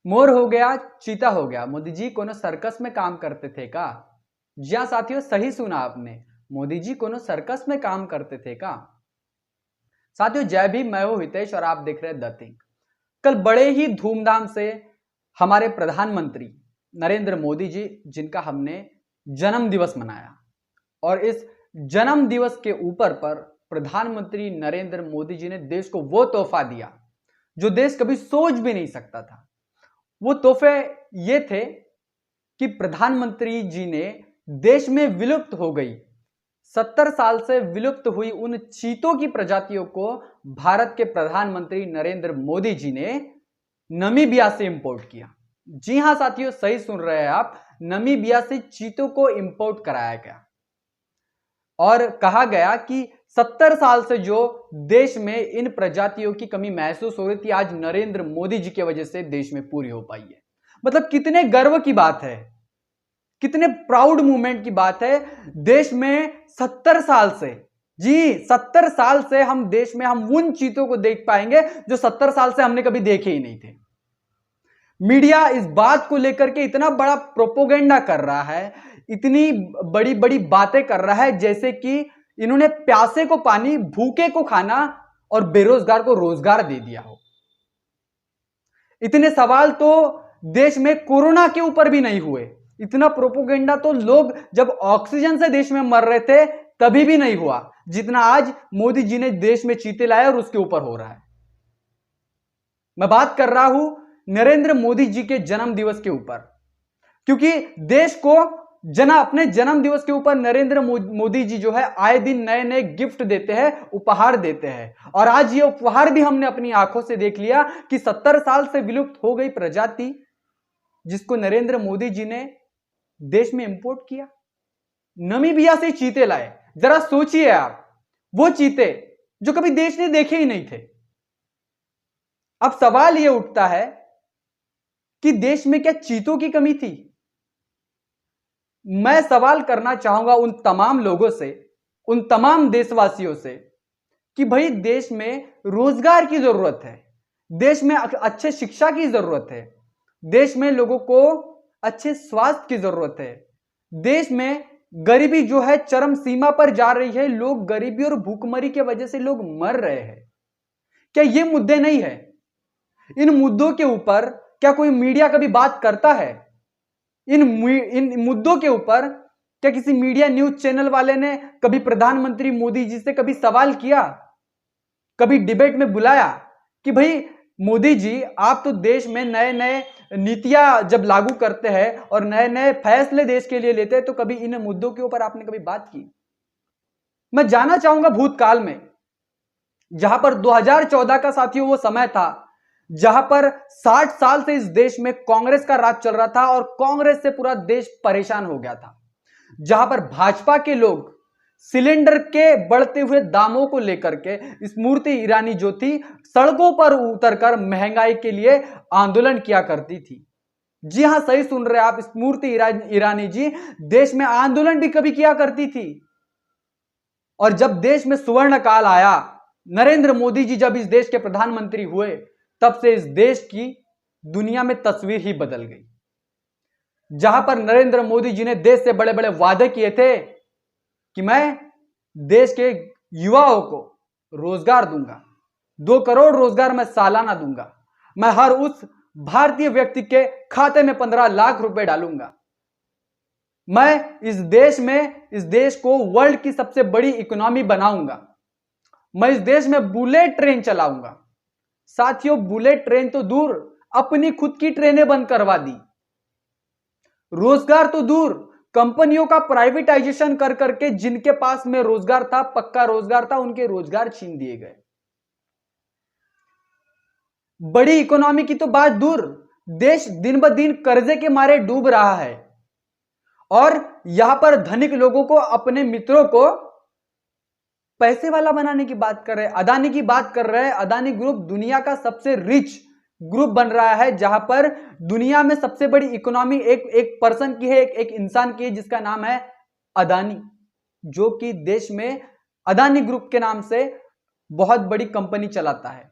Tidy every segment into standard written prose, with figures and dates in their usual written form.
मोर हो गया, चीता हो गया। मोदी जी कोनो सर्कस में काम करते थे का? जी हाँ साथियों, सही सुना आपने। मोदी जी कोनो सर्कस में काम करते थे का? साथियों जय भीम, मैं हूं हितेश और आप देख रहे हैं द थिंक। कल बड़े ही धूमधाम से हमारे प्रधानमंत्री नरेंद्र मोदी जी, जिनका हमने जन्म दिवस मनाया, और इस जन्म दिवस के ऊपर पर प्रधानमंत्री नरेंद्र मोदी जी ने देश को वो तोहफा दिया जो देश कभी सोच भी नहीं सकता था। वो तोहफे ये थे कि प्रधानमंत्री जी ने देश में विलुप्त हो गई 70 साल से विलुप्त हुई उन चीतों की प्रजातियों को भारत के प्रधानमंत्री नरेंद्र मोदी जी ने नमीबिया से इंपोर्ट किया। जी हां साथियों, सही सुन रहे हैं आप, नमीबिया से चीतों को इंपोर्ट कराया गया और कहा गया कि 70 साल से जो देश में इन प्रजातियों की कमी महसूस हो रही थी, आज नरेंद्र मोदी जी की वजह से देश में पूरी हो पाई है। मतलब कितने गर्व की बात है, कितने प्राउड मूवमेंट की बात है। देश में 70 साल से, जी 70 साल से हम देश में हम उन चीतों को देख पाएंगे जो 70 साल से हमने कभी देखे ही नहीं थे। मीडिया इस बात को लेकर के इतना बड़ा प्रोपोगेंडा कर रहा है, इतनी बड़ी बड़ी बातें कर रहा है, जैसे कि इन्होंने प्यासे को पानी, भूखे को खाना और बेरोजगार को रोजगार दे दिया हो। इतने सवाल तो देश में कोरोना के ऊपर भी नहीं हुए। इतना प्रोपोगेंडा तो लोग जब ऑक्सीजन से देश में मर रहे थे तभी भी नहीं हुआ, जितना आज मोदी जी ने देश में चीते लाए और उसके ऊपर हो रहा है। मैं बात कर रहा हूं नरेंद्र मोदी जी के जन्म दिवस के ऊपर, क्योंकि देश को अपने जन्म दिवस के ऊपर नरेंद्र मोदी जी जो है आए दिन नए नए गिफ्ट देते हैं, उपहार देते हैं। और आज ये उपहार भी हमने अपनी आंखों से देख लिया कि 70 साल से विलुप्त हो गई प्रजाति जिसको नरेंद्र मोदी जी ने देश में इंपोर्ट किया, नमीबिया से चीते लाए। जरा सोचिए आप, वो चीते जो कभी देश ने देखे ही नहीं थे। अब सवाल यह उठता है कि देश में क्या चीतों की कमी थी? मैं सवाल करना चाहूंगा उन तमाम लोगों से, उन तमाम देशवासियों से कि भाई देश में रोजगार की जरूरत है, देश में अच्छे शिक्षा की जरूरत है, देश में लोगों को अच्छे स्वास्थ्य की जरूरत है, देश में गरीबी जो है चरम सीमा पर जा रही है, लोग गरीबी और भूखमरी की वजह से लोग मर रहे हैं। क्या ये मुद्दे नहीं है? इन मुद्दों के ऊपर क्या कोई मीडिया कभी बात करता है? इन मुद्दों के ऊपर क्या किसी मीडिया न्यूज चैनल वाले ने कभी प्रधानमंत्री मोदी जी से कभी सवाल किया, कभी डिबेट में बुलाया कि भाई मोदी जी आप तो देश में नए नए नीतियां जब लागू करते हैं और नए नए फैसले देश के लिए लेते हैं, तो कभी इन मुद्दों के ऊपर आपने कभी बात की? मैं जाना चाहूंगा भूतकाल में, जहां पर 2014 का साथियों वो समय था जहां पर 60 साल से इस देश में कांग्रेस का राज चल रहा था और कांग्रेस से पूरा देश परेशान हो गया था, जहां पर भाजपा के लोग सिलेंडर के बढ़ते हुए दामों को लेकर के स्मृति ईरानी जो थी सड़कों पर उतरकर महंगाई के लिए आंदोलन किया करती थी। जी हां, सही सुन रहे आप, स्मृति ईरानी जी देश में आंदोलन भी कभी किया करती थी। और जब देश में स्वर्ण काल आया, नरेंद्र मोदी जी जब इस देश के प्रधानमंत्री हुए, तब से इस देश की दुनिया में तस्वीर ही बदल गई। जहां पर नरेंद्र मोदी जी ने देश से बड़े बड़े वादे किए थे कि मैं देश के युवाओं को रोजगार दूंगा, 2 करोड़ रोजगार मैं सालाना दूंगा, मैं हर उस भारतीय व्यक्ति के खाते में 15 लाख रुपए डालूंगा, मैं इस देश को वर्ल्ड की सबसे बड़ी इकोनॉमी बनाऊंगा, मैं इस देश में बुलेट ट्रेन चलाऊंगा। साथियों बुलेट ट्रेन तो दूर, अपनी खुद की ट्रेनें बंद करवा दी। रोजगार तो दूर, कंपनियों का प्राइवेटाइजेशन कर करके जिनके पास में रोजगार था, पक्का रोजगार था, उनके रोजगार छीन दिए गए। बड़ी इकोनॉमी की तो बात दूर, देश दिन ब दिन कर्जे के मारे डूब रहा है और यहां पर धनिक लोगों को, अपने मित्रों को पैसे वाला बनाने की बात कर रहे हैं, अदानी की बात कर रहे हैं। अदानी ग्रुप दुनिया का सबसे रिच ग्रुप बन रहा है, जहां पर दुनिया में सबसे बड़ी इकोनॉमी एक पर्सन की है, एक इंसान की है, जिसका नाम है अदानी, जो कि देश में अदानी ग्रुप के नाम से बहुत बड़ी कंपनी चलाता है।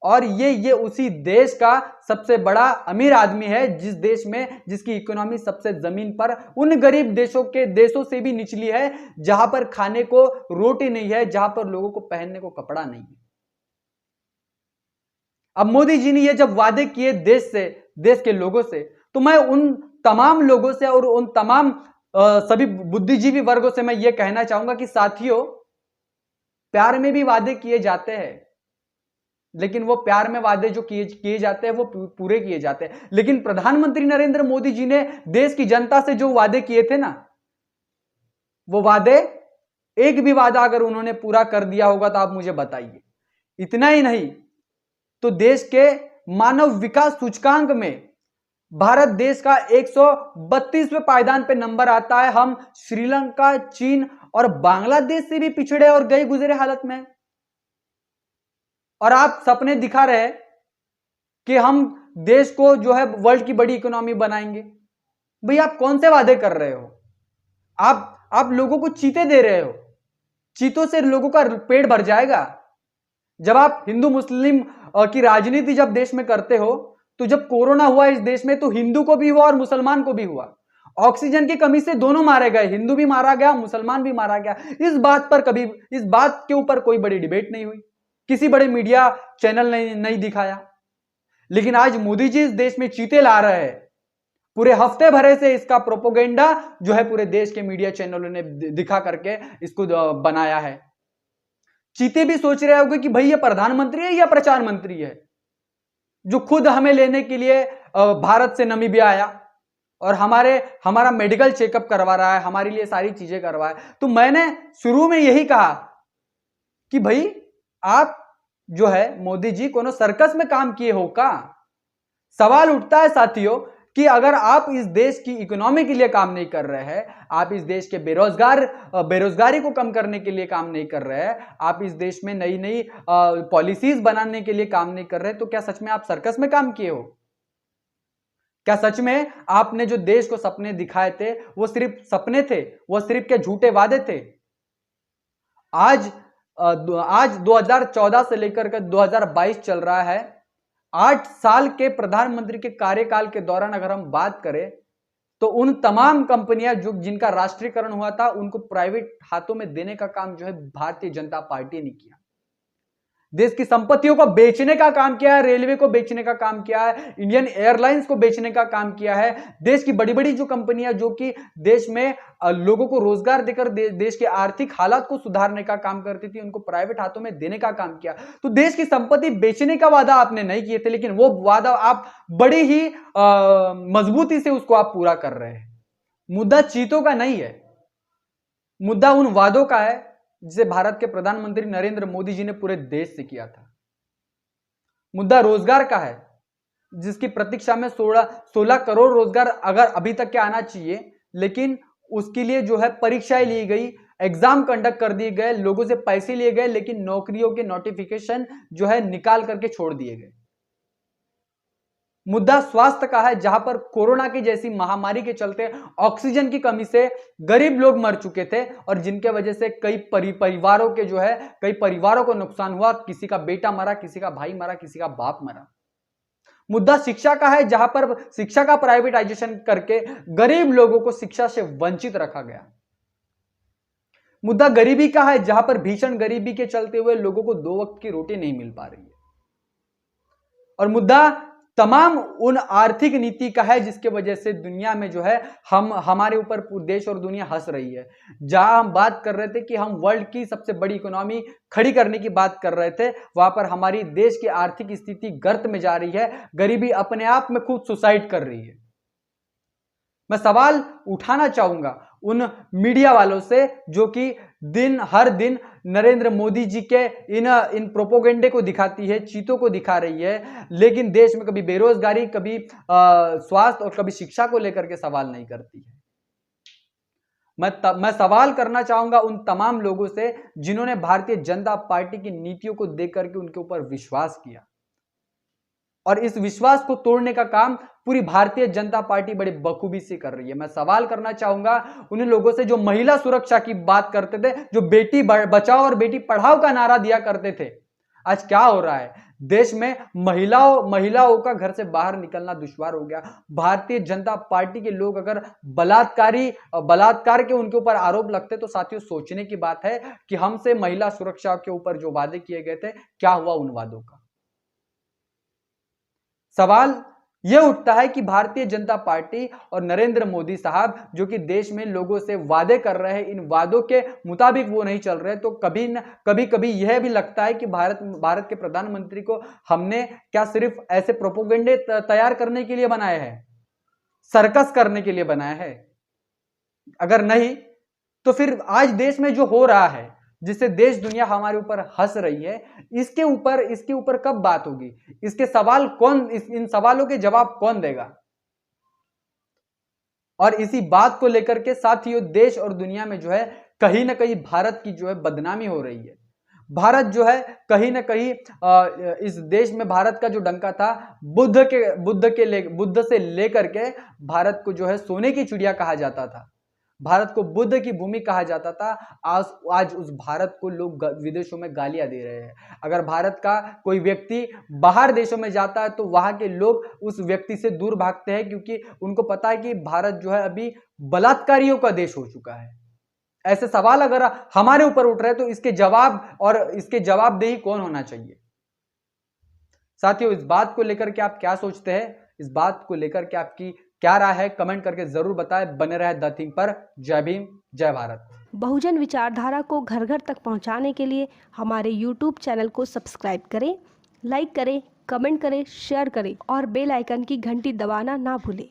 और ये उसी देश का सबसे बड़ा अमीर आदमी है, जिस देश में जिसकी इकोनॉमी सबसे जमीन पर उन गरीब देशों से भी निचली है, जहां पर खाने को रोटी नहीं है, जहां पर लोगों को पहनने को कपड़ा नहीं है। अब मोदी जी ने ये जब वादे किए देश के लोगों से, तो मैं उन तमाम लोगों से और उन तमाम सभी बुद्धिजीवी वर्गों से मैं ये कहना चाहूंगा कि साथियों, प्यार में भी वादे किए जाते हैं, लेकिन वो प्यार में वादे जो किए जाते हैं वो पूरे किए जाते हैं। लेकिन प्रधानमंत्री नरेंद्र मोदी जी ने देश की जनता से जो वादे किए थे ना, वो वादे, एक भी वादा अगर उन्होंने पूरा कर दिया होगा तो आप मुझे बताइए। इतना ही नहीं तो देश के मानव विकास सूचकांक में भारत देश का 132वें पायदान पे नंबर आता है। हम श्रीलंका, चीन और बांग्लादेश से भी पिछड़े और गए गुजरे हालत में। और आप सपने दिखा रहे हैं कि हम देश को जो है वर्ल्ड की बड़ी इकोनॉमी बनाएंगे। भाई आप कौन से वादे कर रहे हो? आप लोगों को चीते दे रहे हो। चीतों से लोगों का पेट भर जाएगा। जब आप हिंदू मुस्लिम की राजनीति जब देश में करते हो, तो जब कोरोना हुआ इस देश में तो हिंदू को भी हुआ और मुसलमान को भी हुआ। ऑक्सीजन की कमी से दोनों मारे गए, हिंदू भी मारा गया, मुसलमान भी मारा गया। इस बात के ऊपर कोई बड़ी डिबेट नहीं हुई, किसी बड़े मीडिया चैनल ने नहीं दिखाया। लेकिन आज मोदी जी इस देश में चीते ला रहे हैं। पूरे हफ्ते भरे से इसका प्रोपोगेंडा जो है पूरे देश के मीडिया चैनलों ने दिखा करके इसको बनाया है। चीते भी सोच रहे होंगे कि भाई ये प्रधानमंत्री है या प्रचार मंत्री है, जो खुद हमें लेने के लिए भारत से नामीबिया आया और हमारा मेडिकल चेकअप करवा रहा है, हमारे लिए सारी चीजें करवा है। तो मैंने शुरू में यही कहा कि भाई आप जो है मोदी जी कोनो सर्कस में काम किए हो का? सवाल उठता है साथियों कि अगर आप इस देश की इकोनॉमी के लिए काम नहीं कर रहे हैं, आप इस देश के बेरोजगारी को कम करने के लिए काम नहीं कर रहे हैं, आप इस देश में नई नई पॉलिसीज बनाने के लिए काम नहीं कर रहे, तो क्या सच में आप सर्कस में काम किए हो? क्या सच में आपने जो देश को सपने दिखाए थे वो सिर्फ सपने थे, वो सिर्फ क्या झूठे वादे थे? आज 2014 से लेकर के 2022 चल रहा है। 8 साल के प्रधानमंत्री के कार्यकाल के दौरान अगर हम बात करें तो उन तमाम कंपनियां जिनका राष्ट्रीयकरण हुआ था उनको प्राइवेट हाथों में देने का काम जो है भारतीय जनता पार्टी ने किया। देश की संपत्तियों को बेचने का काम किया है, रेलवे को बेचने का काम किया है, इंडियन एयरलाइंस को बेचने का काम किया है। देश की बड़ी बड़ी जो कंपनियां जो कि देश में लोगों को रोजगार देकर देश के आर्थिक हालात को सुधारने का काम करती थी, उनको प्राइवेट हाथों में देने का काम किया। तो देश की संपत्ति बेचने का वादा आपने नहीं किए थे, लेकिन वो वादा आप बड़ी ही मजबूती से उसको आप पूरा कर रहे हैं। मुद्दा चीतों का नहीं है, मुद्दा उन वादों का है जिसे भारत के प्रधानमंत्री नरेंद्र मोदी जी ने पूरे देश से किया था। मुद्दा रोजगार का है, जिसकी प्रतीक्षा में 16 करोड़ रोजगार अगर अभी तक के आना चाहिए, लेकिन उसके लिए जो है परीक्षाएं ली गई, एग्जाम कंडक्ट कर दिए गए, लोगों से पैसे लिए गए, लेकिन नौकरियों के नोटिफिकेशन जो है निकाल करके छोड़ दिए गए। मुद्दा स्वास्थ्य का है, जहां पर कोरोना की जैसी महामारी के चलते ऑक्सीजन की कमी से गरीब लोग मर चुके थे और जिनके वजह से कई परिवारों को नुकसान हुआ। किसी का बेटा मरा, किसी का भाई मरा, किसी का बाप मरा। मुद्दा शिक्षा का है, जहां पर शिक्षा का प्राइवेटाइजेशन करके गरीब लोगों को शिक्षा से वंचित रखा गया। मुद्दा गरीबी का है, जहां पर भीषण गरीबी के चलते हुए लोगों को 2 वक्त की रोटी नहीं मिल पा रही है। और मुद्दा तमाम उन आर्थिक नीति का है जिसके वजह से दुनिया में जो है हमारे ऊपर देश और दुनिया हंस रही है। जहां हम बात कर रहे थे कि हम वर्ल्ड की सबसे बड़ी इकोनॉमी खड़ी करने की बात कर रहे थे, वहां पर हमारी देश की आर्थिक स्थिति गर्त में जा रही है। गरीबी अपने आप में खुद सुसाइड कर रही है। मैं सवाल उठाना चाहूंगा उन मीडिया वालों से जो कि हर दिन नरेंद्र मोदी जी के इन प्रोपोगेंडे को दिखाती है, चीतों को दिखा रही है, लेकिन देश में कभी बेरोजगारी, कभी स्वास्थ्य और कभी शिक्षा को लेकर के सवाल नहीं करती है। मैं सवाल करना चाहूंगा उन तमाम लोगों से जिन्होंने भारतीय जनता पार्टी की नीतियों को देख करके उनके ऊपर विश्वास किया और इस विश्वास को तोड़ने का काम पूरी भारतीय जनता पार्टी बड़ी बखूबी से कर रही है। मैं सवाल करना चाहूंगा उन लोगों से जो महिला सुरक्षा की बात करते थे, जो बेटी बचाओ और बेटी पढ़ाओ का नारा दिया करते थे। आज क्या हो रहा है? देश में महिलाओं का घर से बाहर निकलना दुश्वार हो गया। भारतीय जनता पार्टी के लोग अगर बलात्कार के उनके ऊपर आरोप लगते तो साथियों सोचने की बात है कि हमसे महिला सुरक्षा के ऊपर जो वादे किए गए थे, क्या हुआ उन वादों का। सवाल यह उठता है कि भारतीय जनता पार्टी और नरेंद्र मोदी साहब जो कि देश में लोगों से वादे कर रहे हैं, इन वादों के मुताबिक वो नहीं चल रहे, तो कभी यह भी लगता है कि भारत के प्रधानमंत्री को हमने क्या सिर्फ ऐसे प्रोपोगंडे तैयार करने के लिए बनाए हैं, सर्कस करने के लिए बनाया है? अगर नहीं तो फिर आज देश में जो हो रहा है, जिससे देश दुनिया हमारे ऊपर हंस रही है, इसके ऊपर कब बात होगी? इन सवालों के जवाब कौन देगा? और इसी बात को लेकर के साथियों देश और दुनिया में जो है कहीं ना कहीं भारत की जो है बदनामी हो रही है। भारत जो है कहीं ना कहीं इस देश में भारत का जो डंका था, बुद्ध से लेकर के भारत को जो है सोने की चिड़िया कहा जाता था, भारत को बुद्ध की भूमि कहा जाता था। आज उस भारत को लोग विदेशों में गालियां दे रहे हैं। अगर भारत का कोई व्यक्ति बाहर देशों में जाता है तो वहां के लोग उस व्यक्ति से दूर भागते हैं, क्योंकि उनको पता है कि भारत जो है अभी बलात्कारियों का देश हो चुका है। ऐसे सवाल अगर हमारे ऊपर उठ रहे हैं तो इसके जवाबदेही कौन होना चाहिए? साथियों इस बात को लेकर के आप क्या सोचते हैं? इस बात को लेकर के आपकी क्या राय है? कमेंट करके जरूर बताएं। बने रहे द थिंग पर। जय भीम, जय भारत। बहुजन विचारधारा को घर घर तक पहुंचाने के लिए हमारे YouTube चैनल को सब्सक्राइब करें, लाइक करें, कमेंट करें, शेयर करें और बेल आइकन की घंटी दबाना ना भूलें।